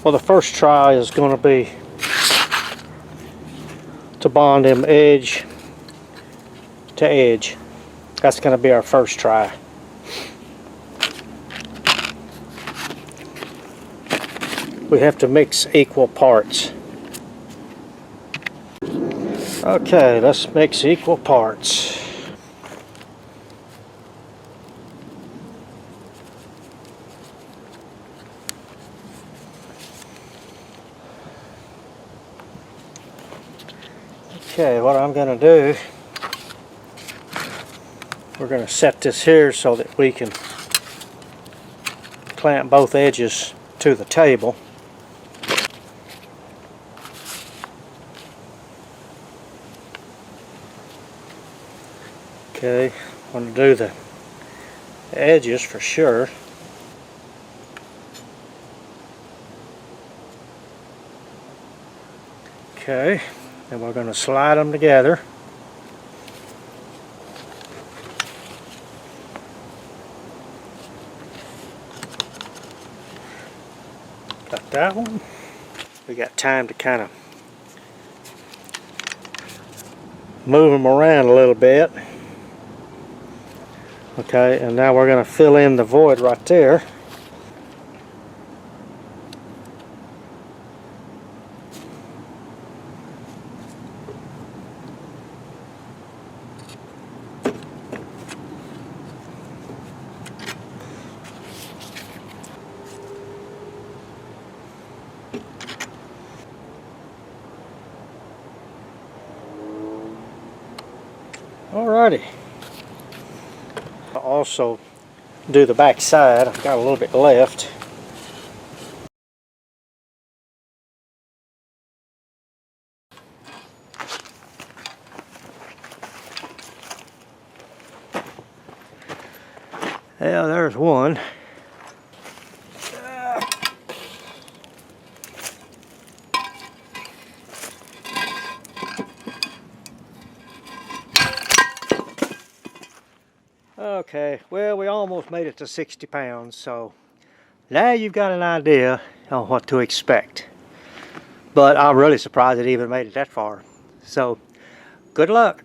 Well, the first try is going to be to bond them edge to edge. That's going to be our first try. We have to mix equal parts. Okay, let's mix equal parts. Okay, what I'm going to do, we're going to set this here so that we can clamp both edges to the table. Okay, I'm going to do the edges for sure. Okay, and we're going to slide them together. Got that one. We got time to kind of move them around a little bit. Okay, and now we're going to fill in the void right there. Alrighty. I'll also do the back side. I've got a little bit left. Yeah, there's one. Okay, well, we almost made it to 60 pounds, so now you've got an idea on what to expect. But I'm really surprised it even made it that far. So, good luck.